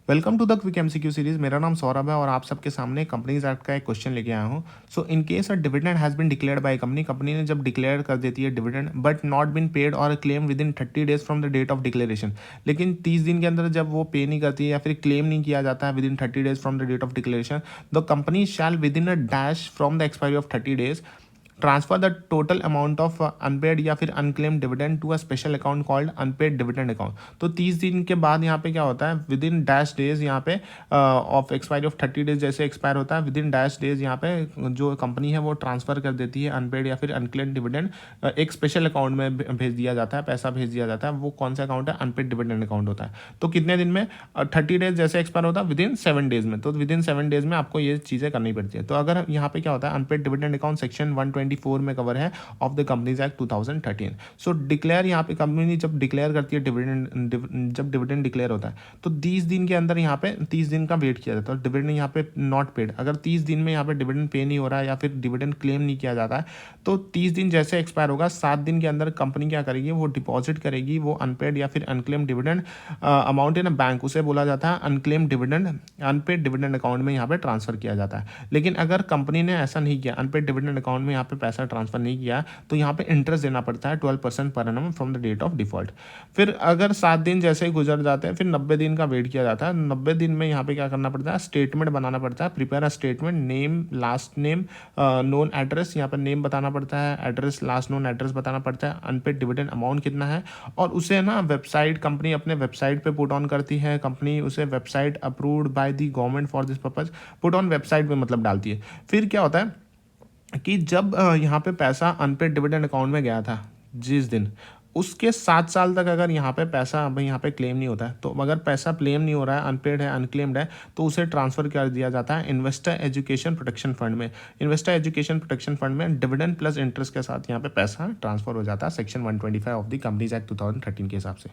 Welcome to the quick MCQ series. मेरा नाम सौरभ है और आप सबके सामने कंपनीज एक्ट का एक क्वेश्चन लेके आया हूँ। So in case a dividend has been declared by company, company ने जब डिक्लेयर कर देती है dividend but not been paid और claim within 30 days from the date of declaration, लेकिन 30 दिन के अंदर जब वो पे नहीं करती है या फिर क्लेम नहीं किया जाता है within 30 days from the date of declaration, the company shall within a dash from the expiry of 30 days transfer the total amount of unpaid या फिर unclaimed dividend to a special account called unpaid dividend account. तो 30 दिन के बाद यहाँ पे क्या होता है, विद इन डैश डेज यहाँ पे ऑफ एक्सपायरी ऑफ 30 days जैसे एक्सपायर होता है, विद इन डैश डेज यहाँ पे जो कंपनी है वो ट्रांसफर कर देती है अनपेड या फिर अनक्लेम डिविडेंड एक स्पेशल अकाउंट में भेज दिया जाता है, पैसा भेज दिया जाता है। वो कौन सा अकाउंट है? अनपेड डिविडेंड अकाउंट होता है। तो कितने दिन में? 30 days जैसे एक्सपायर होता है विद इन 7 days में, तो विद इन 7 days में आपको ये चीज़ें करनी पड़ती है। तो अगर यहाँ पे क्या होता है, अनपेड डिविडेंड अकाउंट सेक्शन 124 में कवर है of the companies act 2013। So declare यहाँ पे कंपनी जब डिक्लेयर करती है डिविडेंड, जब डिविडेंड डिक्लेयर होता है तो 30 दिन के अंदर यहाँ पे 30 दिन का वेट किया जाता है। डिविडेंड यहाँ पे नॉट पेड, अगर 30 दिन में यहाँ पे डिविडेंड पे नहीं हो रहा है या फिर डिविडेंड क्लेम नहीं किया जाता है तो 30 दिन जैसे एक्सपायर होगा 7 दिन के अंदर कंपनी क्या करेगी, वो डिपॉजिट करेगी वो अनपेड या फिर unclaimed dividend amount in bank, उसे बोला जाता है unclaimed dividend, unpaid dividend account में यहाँ पे ट्रांसफर किया जाता है। लेकिन अगर कंपनी ने ऐसा नहीं किया, अनपेड डिविडेंड अकाउंट में यहाँ पे पैसा ट्रांसफर नहीं किया, तो यहाँ पे इंटरेस्ट देना पड़ता है 12% per annum from the date of default. फिर अगर 7 दिन जैसे ही गुजर जाते हैं फिर 90 दिन का वेट किया जाता है। 90 दिन में यहाँ पे क्या करना पड़ता है, स्टेटमेंट बनाना पड़ता है, prepare a statement, name, last name, known address, यहाँ पर नेम बताना पड़ता है, एड्रेस, लास्ट नोन एड्रेस बताना पड़ता है, अनपेड डिविडेंड अमाउंट कितना है, और उसे ना वेबसाइट, कंपनी अपने वेबसाइट पे पुट ऑन करती है, कंपनी उसे website approved by the government for this purpose, put on website पे मतलब डालती है। फिर क्या होता है कि जब यहाँ पे पैसा अनपेड डिविडेंड अकाउंट में गया था जिस दिन, उसके 7 साल तक अगर यहाँ पे पैसा अब यहाँ पे क्लेम नहीं होता है, तो अगर पैसा क्लेम नहीं हो रहा है, अनपेड है, अनक्लेम्ड है, तो उसे ट्रांसफर कर दिया जाता है इन्वेस्टर एजुकेशन प्रोटेक्शन फंड में। इन्वेस्टर एजुकेशन प्रोटेक्शन फंड में डिविडेंड प्लस इंटरेस्ट के साथ यहाँ पे पैसा ट्रांसफर हो जाता है section 125 of the companies act 2013 के हिसाब से।